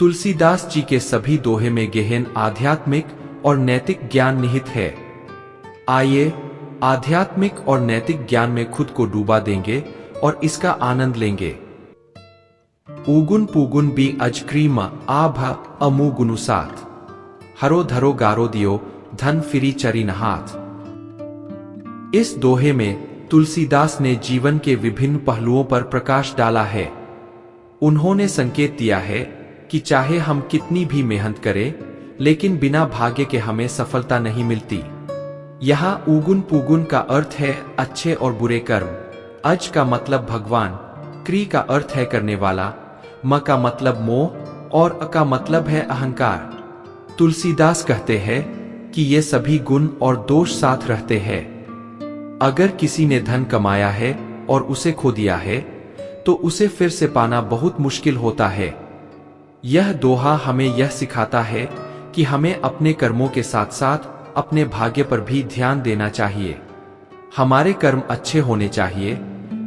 तुलसीदास जी के सभी दोहे में गहन आध्यात्मिक और नैतिक ज्ञान निहित है। आइए आध्यात्मिक और नैतिक ज्ञान में खुद को डूबा देंगे और इसका आनंद लेंगे। ऊगुन पूगुन बी अजक्रीम आभ अमुगुनु साथ, हरो धरो गारो दियो धन फिरी चरी नहाथ। इस दोहे में तुलसीदास ने जीवन के विभिन्न पहलुओं पर प्रकाश डाला है। उन्होंने संकेत दिया है कि चाहे हम कितनी भी मेहनत करें, लेकिन बिना भाग्य के हमें सफलता नहीं मिलती। यहाँ ऊगुन पूगुन का अर्थ है अच्छे और बुरे कर्म, अज का मतलब भगवान, क्री का अर्थ है करने वाला, म का मतलब मोह और अ का मतलब है अहंकार। तुलसीदास कहते हैं कि ये सभी गुण और दोष साथ रहते हैं। अगर किसी ने धन कमाया है और उसे खो दिया है, तो उसे फिर से पाना बहुत मुश्किल होता है। यह दोहा हमें यह सिखाता है कि हमें अपने कर्मों के साथ साथ अपने भाग्य पर भी ध्यान देना चाहिए। हमारे कर्म अच्छे होने चाहिए,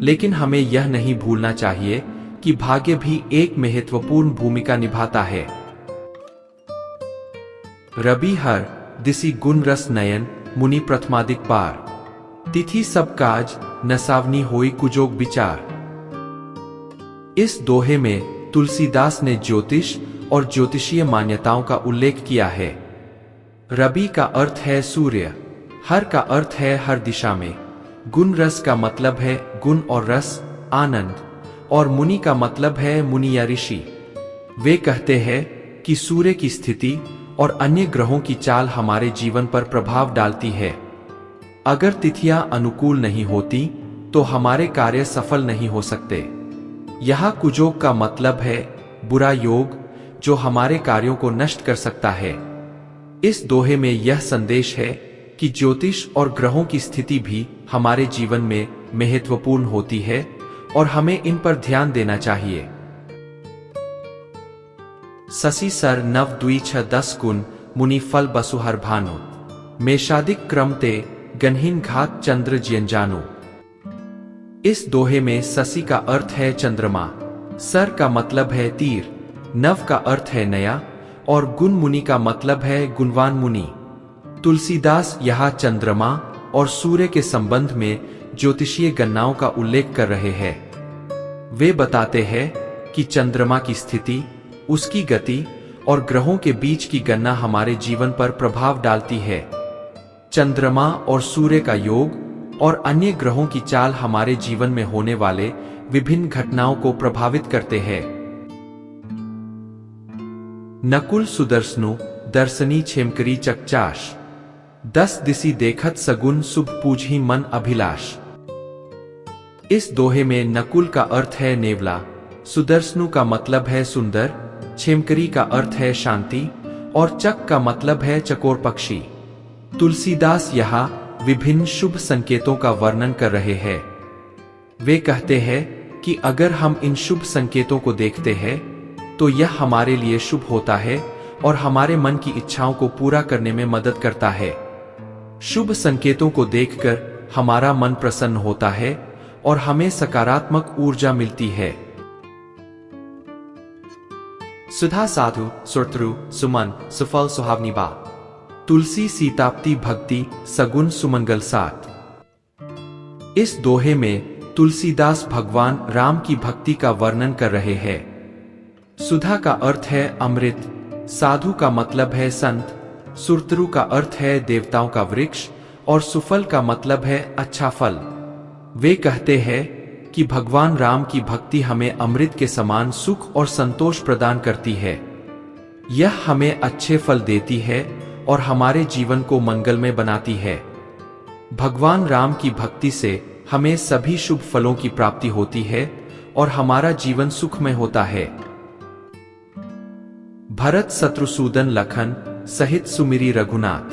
लेकिन हमें यह नहीं भूलना चाहिए कि भाग्य भी एक महत्वपूर्ण भूमिका निभाता है। रबी हर दिसी गुण रस नयन मुनि प्रथमादिक पार, तिथि सब काज नसावनी होई कुजोग विचार। इस दोहे में तुलसीदास ने ज्योतिष और ज्योतिषीय मान्यताओं का उल्लेख किया है। रबी का अर्थ है सूर्य, हर का अर्थ है हर दिशा में, गुण रस का मतलब है गुण और रस, आनंद, और मुनि का मतलब है मुनि या ऋषि। वे कहते हैं कि सूर्य की स्थिति और अन्य ग्रहों की चाल हमारे जीवन पर प्रभाव डालती है। अगर तिथियां अनुकूल नहीं होती तो हमारे कार्य सफल नहीं हो सकते। यहाँ कुजोग का मतलब है बुरा योग, जो हमारे कार्यों को नष्ट कर सकता है। इस दोहे में यह संदेश है कि ज्योतिष और ग्रहों की स्थिति भी हमारे जीवन में महत्वपूर्ण होती है और हमें इन पर ध्यान देना चाहिए। ससी सर नव द्वि छ 10 गुण मुनि फल बसुहर भानु, मेषादिक क्रम ते गन्हीन घात चंद्र ज्यंजानु। इस दोहे में ससी का अर्थ है चंद्रमा, सर का मतलब है तीर, नव का अर्थ है नया, और गुण मुनि का मतलब है गुणवान मुनि। तुलसीदास यहाँ चंद्रमा और सूर्य के संबंध में ज्योतिषीय गणनाओं का उल्लेख कर रहे हैं। वे बताते हैं कि चंद्रमा की स्थिति, उसकी गति और ग्रहों के बीच की गणना हमारे जीवन पर प्रभाव डालती है। चंद्रमा और सूर्य का योग और अन्य ग्रहों की चाल हमारे जीवन में होने वाले विभिन्न घटनाओं को प्रभावित करते हैं। नकुल सुदर्शनु दर्शनी छेमकरी चकचाश, 10 दिसी देखत सगुन शुभ पूजही मन अभिलाष। इस दोहे में नकुल का अर्थ है नेवला, सुदर्शनु का मतलब है सुंदर, छेमकरी का अर्थ है शांति, और चक का मतलब है चकोर पक्षी। तुलसीदास यहाँ विभिन्न शुभ संकेतों का वर्णन कर रहे हैं। वे कहते हैं कि अगर हम इन शुभ संकेतों को देखते हैं तो यह हमारे लिए शुभ होता है और हमारे मन की इच्छाओं को पूरा करने में मदद करता है। शुभ संकेतों को देखकर हमारा मन प्रसन्न होता है और हमें सकारात्मक ऊर्जा मिलती है। सुधा साधु सुरत्रु सुमन सुफल सुहावनी बा, तुलसी सीताप्ति भक्ति सगुन सुमंगल साथ। इस दोहे में तुलसीदास भगवान राम की भक्ति का वर्णन कर रहे हैं। सुधा का अर्थ है अमृत, साधु का मतलब है संत, सुरत्रु का अर्थ है देवताओं का वृक्ष, और सुफल का मतलब है अच्छा फल। वे कहते हैं कि भगवान राम की भक्ति हमें अमृत के समान सुख और संतोष प्रदान करती है। यह हमें अच्छे फल देती है और हमारे जीवन को मंगलमय बनाती है। भगवान राम की भक्ति से हमें सभी शुभ फलों की प्राप्ति होती है और हमारा जीवन सुखमय होता है। भरत शत्रुसूदन लखन सहित सुमिरी रघुनाथ,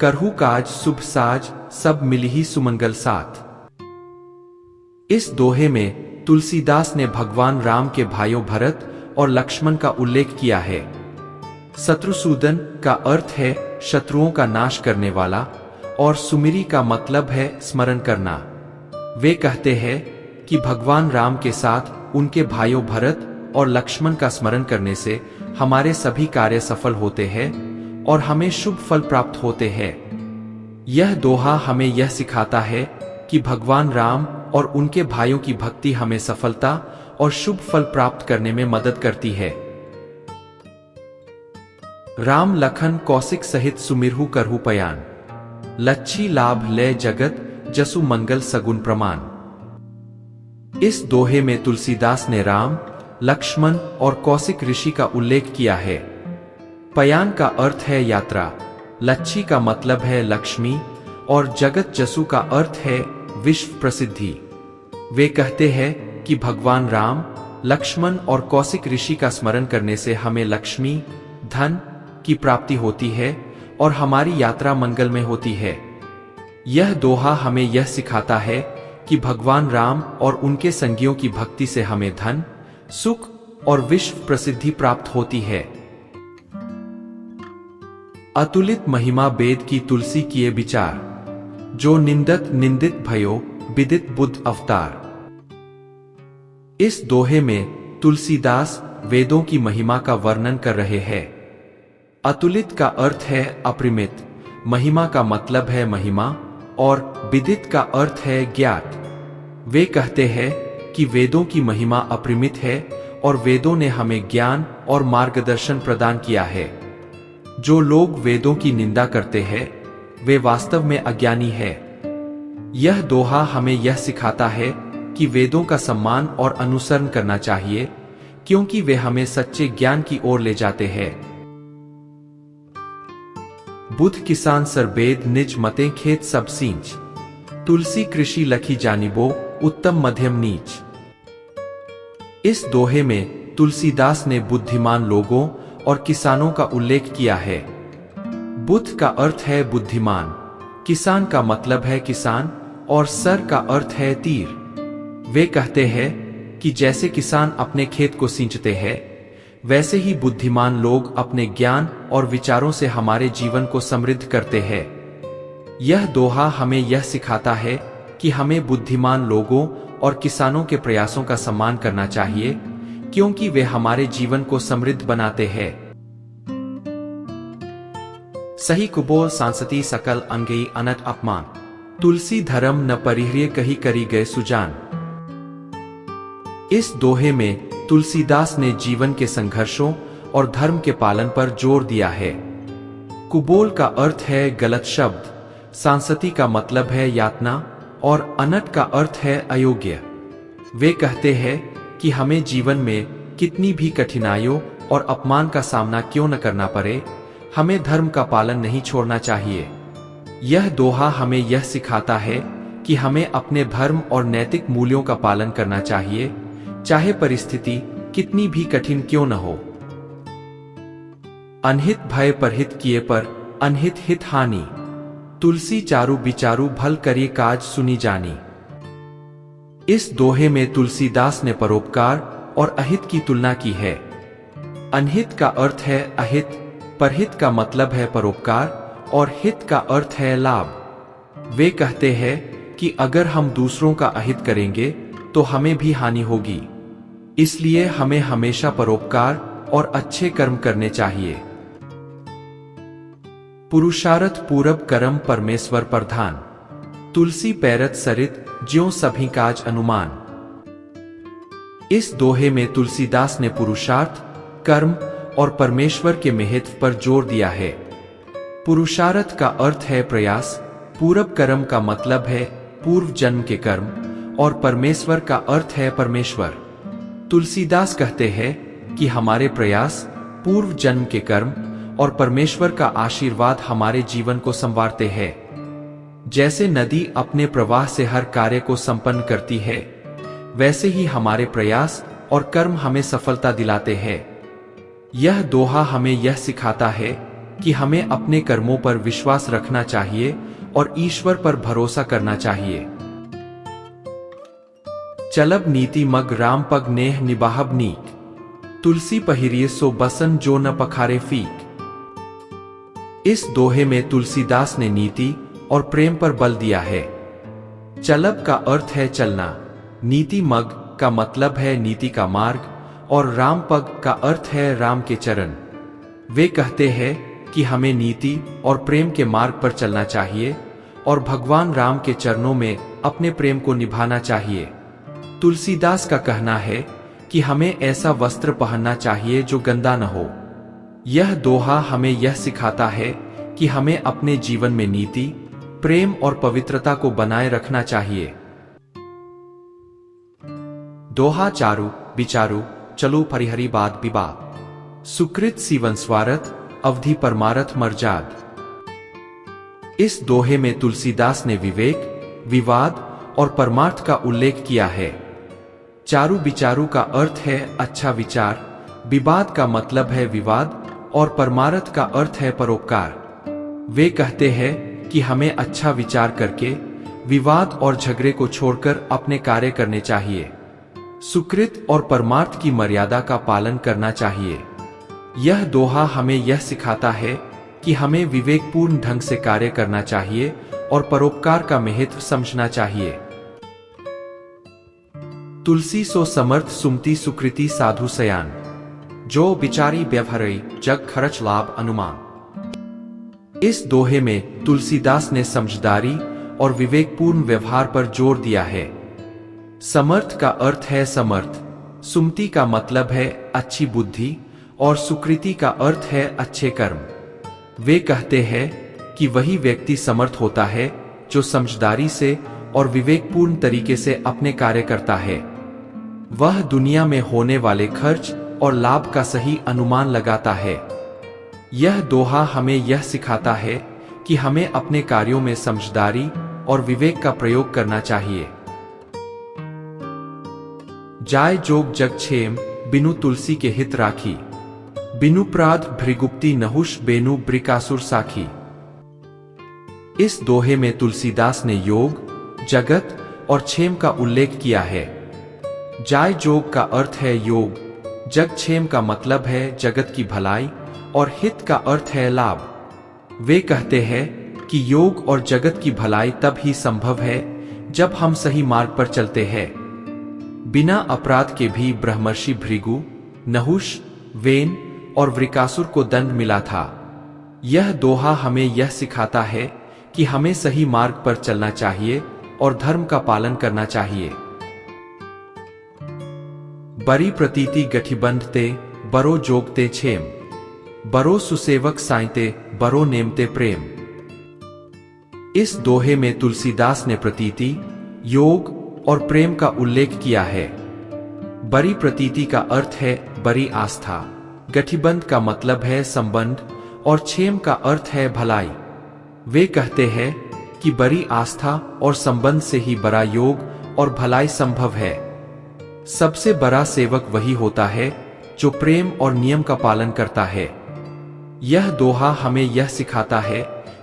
करहु काज शुभ साज सब मिलिहि सुमंगल साथ। इस दोहे में तुलसीदास ने भगवान राम के भाइयों भरत और लक्ष्मण का उल्लेख किया है। शत्रुसूदन का अर्थ है शत्रुओं का नाश करने वाला, और सुमिरी का मतलब है स्मरण करना। वे कहते हैं कि भगवान राम के साथ उनके भाइयों भरत और लक्ष्मण का स्मरण करने से हमारे सभी कार्य सफल होते हैं और हमें शुभ फल प्राप्त होते हैं। यह दोहा हमें यह सिखाता है कि भगवान राम और उनके भाइयों की भक्ति हमें सफलता और शुभ फल प्राप्त करने में मदद करती है। राम लखन कौशिक सहित सुमिरहु करहु पयान, लच्छी लाभ ले जगत जसु मंगल सगुन प्रमाण। इस दोहे में तुलसीदास ने राम, लक्ष्मण और कौशिक ऋषि का उल्लेख किया है। पयान का अर्थ है यात्रा, लच्छी का मतलब है लक्ष्मी और जगत जसु का अर्थ है विश्व प्रसिद्धि। वे कहते हैं कि भगवान राम, लक्ष्मण और कौशिक ऋषि का स्मरण करने से हमें लक्ष्मी, धन की प्राप्ति होती है और हमारी यात्रा मंगल में होती है। यह दोहा हमें यह सिखाता है कि भगवान राम और उनके संगियों की भक्ति से हमें धन, सुख और विश्व प्रसिद्धि प्राप्त होती है। अतुलित महिमा वेद की तुलसी किए विचार, जो निंदत निंदित भयो विदित बुद्ध अवतार। इस दोहे में तुलसीदास वेदों की महिमा का वर्णन कर रहे हैं। अतुलित का अर्थ है अपरिमित, महिमा का मतलब है महिमा और विदित का अर्थ है ज्ञात। वे कहते हैं कि वेदों की महिमा अपरिमित है और वेदों ने हमें ज्ञान और मार्गदर्शन प्रदान किया है। जो लोग वेदों की निंदा करते हैं वे वास्तव में अज्ञानी है। यह दोहा हमें यह सिखाता है कि वेदों का सम्मान और अनुसरण करना चाहिए, क्योंकि वे हमें सच्चे ज्ञान की ओर ले जाते हैं। बुध किसान सरबेद निज मते खेत सब सींच, तुलसी कृषि लखी जानिबो उत्तम मध्यम नीच। इस दोहे में तुलसीदास ने बुद्धिमान लोगों और किसानों का उल्लेख किया है। बुध का अर्थ है बुद्धिमान, किसान का मतलब है किसान और सर का अर्थ है तीर। वे कहते हैं कि जैसे किसान अपने खेत को सींचते हैं, वैसे ही बुद्धिमान लोग अपने ज्ञान और विचारों से हमारे जीवन को समृद्ध करते हैं। यह दोहा हमें यह सिखाता है कि हमें बुद्धिमान लोगों और किसानों के प्रयासों का सम्मान करना चाहिए, क्योंकि वे हमारे जीवन को समृद्ध बनाते हैं। सही कुबोल सांसती सकल अंगई अनट अपमान, तुलसी धर्म न परिहर्य कही करी गए सुजान। इस दोहे में तुलसीदास ने जीवन के संघर्षों और धर्म के पालन पर जोर दिया है। कुबोल का अर्थ है गलत शब्द, सांसती का मतलब है यातना और अनट का अर्थ है अयोग्य। वे कहते हैं कि हमें जीवन में कितनी भी कठिनाइयों और अपमान का सामना क्यों न करना पड़े, हमें धर्म का पालन नहीं छोड़ना चाहिए। यह दोहा हमें यह सिखाता है कि हमें अपने धर्म और नैतिक मूल्यों का पालन करना चाहिए, चाहे परिस्थिति कितनी भी कठिन क्यों न हो। अनहित भय परहित किए पर अनहित हित हानि, तुलसी चारु बिचारू भल करिए काज सुनी जानी। इस दोहे में तुलसीदास ने परोपकार और अहित की तुलना की है। अनहित का अर्थ है अहित, परहित का मतलब है परोपकार और हित का अर्थ है लाभ। वे कहते हैं कि अगर हम दूसरों का अहित करेंगे तो हमें भी हानि होगी, इसलिए हमें हमेशा परोपकार और अच्छे कर्म करने चाहिए। पुरुषार्थ पूरब कर्म परमेश्वर प्रधान, तुलसी पैरत सरित ज्यों सभी काज अनुमान। इस दोहे में तुलसीदास ने पुरुषार्थ, कर्म और परमेश्वर के महत्व पर जोर दिया है। पुरुषार्थ का अर्थ है प्रयास, पूरब कर्म का मतलब है पूर्व जन्म के कर्म और परमेश्वर का अर्थ है परमेश्वर। तुलसीदास कहते हैं कि हमारे प्रयास, पूर्व जन्म के कर्म और परमेश्वर का आशीर्वाद हमारे जीवन को संवारते हैं। जैसे नदी अपने प्रवाह से हर कार्य को संपन्न करती है, वैसे ही हमारे प्रयास और कर्म हमें सफलता दिलाते हैं। यह दोहा हमें यह सिखाता है कि हमें अपने कर्मों पर विश्वास रखना चाहिए और ईश्वर पर भरोसा करना चाहिए। चलब नीति मग राम पग नेह निबाहब नीक, तुलसी पहिरिए सो बसन जो न पखारे फीक। इस दोहे में तुलसीदास ने नीति और प्रेम पर बल दिया है। चलब का अर्थ है चलना, नीति मग का मतलब है नीति का मार्ग और रामपग का अर्थ है राम के चरण। वे कहते हैं कि हमें नीति और प्रेम के मार्ग पर चलना चाहिए और भगवान राम के चरणों में अपने प्रेम को निभाना चाहिए। तुलसीदास का कहना है कि हमें ऐसा वस्त्र पहनना चाहिए जो गंदा न हो। यह दोहा हमें यह सिखाता है कि हमें अपने जीवन में नीति, प्रेम और पवित्रता को बनाए रखना चाहिए। दोहा चारु विचारु चलो परिहरी बात विवाद, सुकृत सीवन स्वार्थ अवधि परमारथ मर्जाद। इस दोहे में तुलसीदास ने विवेक, विवाद और परमार्थ का उल्लेख किया है। चारु विचारु का अर्थ है अच्छा विचार, विवाद का मतलब है विवाद और परमार्थ का अर्थ है परोपकार। वे कहते हैं कि हमें अच्छा विचार करके विवाद और झगड़े को छोड़कर अपने कार्य करने चाहिए। सुकृत और परमार्थ की मर्यादा का पालन करना चाहिए। यह दोहा हमें यह सिखाता है कि हमें विवेकपूर्ण ढंग से कार्य करना चाहिए और परोपकार का महत्व समझना चाहिए। तुलसी सो समर्थ सुमति सुकृति साधु सयान, जो बिचारी व्यवहारई जग खर्च लाभ अनुमान। इस दोहे में तुलसीदास ने समझदारी और विवेकपूर्ण व्यवहार पर जोर दिया है। समर्थ का अर्थ है समर्थ, सुमति का मतलब है अच्छी बुद्धि और सुकृति का अर्थ है अच्छे कर्म। वे कहते हैं कि वही व्यक्ति समर्थ होता है जो समझदारी से और विवेकपूर्ण तरीके से अपने कार्य करता है। वह दुनिया में होने वाले खर्च और लाभ का सही अनुमान लगाता है। यह दोहा हमें यह सिखाता है कि हमें अपने कार्यों में समझदारी और विवेक का प्रयोग करना चाहिए। जाय जोग जग क्षेम बिनु तुलसी के हित राखी, बिनु प्राद भृगुप्ति नहुष बेनु ब्रिकासुर साखी। इस दोहे में तुलसीदास ने योग, जगत और क्षेम का उल्लेख किया है। जाय जोग का अर्थ है योग, जग क्षेम का मतलब है जगत की भलाई और हित का अर्थ है लाभ। वे कहते हैं कि योग और जगत की भलाई तब ही संभव है जब हम सही मार्ग पर चलते हैं। बिना अपराध के भी ब्रह्मर्षि भृगु, नहुष, वेन और वृकासुर को दंड मिला था। यह दोहा हमें यह सिखाता है कि हमें सही मार्ग पर चलना चाहिए और धर्म का पालन करना चाहिए। बरी प्रतीति गठिबंधते बरो जोगते क्षेम, बरो सुसेवक साइते बरो नेमते प्रेम। इस दोहे में तुलसीदास ने प्रतीति, योग और प्रेम का उल्लेख किया है। बरी प्रतीति का अर्थ है बरी आस्था, गठिबंध का मतलब है संबंध और क्षेम का अर्थ है भलाई। वे कहते हैं कि बड़ी आस्था और संबंध से ही बड़ा योग और भलाई संभव है। सबसे बड़ा सेवक वही होता है जो प्रेम और नियम का पालन करता है। यह दोहा हमें यह सिखाता है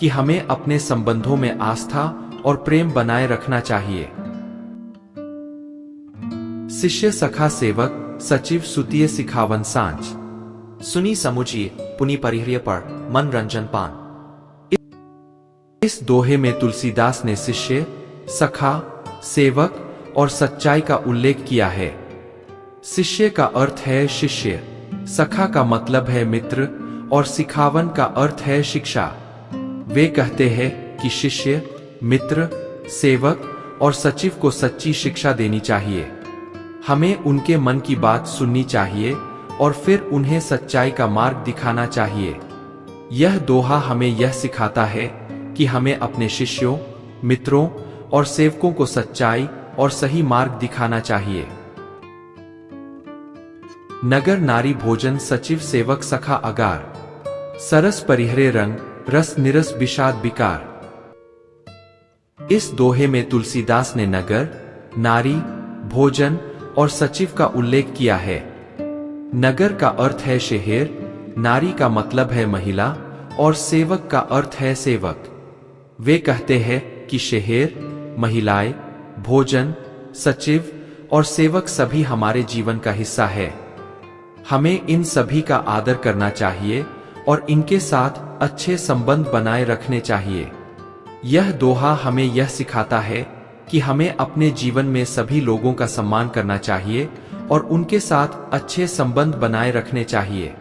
कि हमें अपने संबंधों में आस्था और प्रेम बनाए रखना चाहिए। शिष्य सखा सेवक सचिव सुतिय सिखावन सांझ, सुनी समुचिय पुनि परिहर्य पर मन रंजन पान। इस दोहे में तुलसीदास ने शिष्य, सखा, सेवक और सच्चाई का उल्लेख किया है। शिष्य का अर्थ है शिष्य, सखा का मतलब है मित्र और सिखावन का अर्थ है शिक्षा। वे कहते हैं कि शिष्य, मित्र, सेवक और सचिव को सच्ची शिक्षा देनी चाहिए। हमें उनके मन की बात सुननी चाहिए और फिर उन्हें सच्चाई का मार्ग दिखाना चाहिए। यह दोहा हमें यह सिखाता है कि हमें अपने शिष्यों, मित्रों और सेवकों को सच्चाई और सही मार्ग दिखाना चाहिए। नगर नारी भोजन सचिव सेवक सखा अगार, सरस परिहरे रंग रस निरस विषाद विकार। इस दोहे में तुलसीदास ने नगर, नारी, भोजन और सचिव का उल्लेख किया है। नगर का अर्थ है शहर, नारी का मतलब है महिला और सेवक का अर्थ है सेवक। वे कहते हैं कि शहर, महिलाएं, भोजन, सचिव और सेवक सभी हमारे जीवन का हिस्सा है। हमें इन सभी का आदर करना चाहिए और इनके साथ अच्छे संबंध बनाए रखने चाहिए। यह दोहा हमें यह सिखाता है कि हमें अपने जीवन में सभी लोगों का सम्मान करना चाहिए और उनके साथ अच्छे संबंध बनाए रखने चाहिए।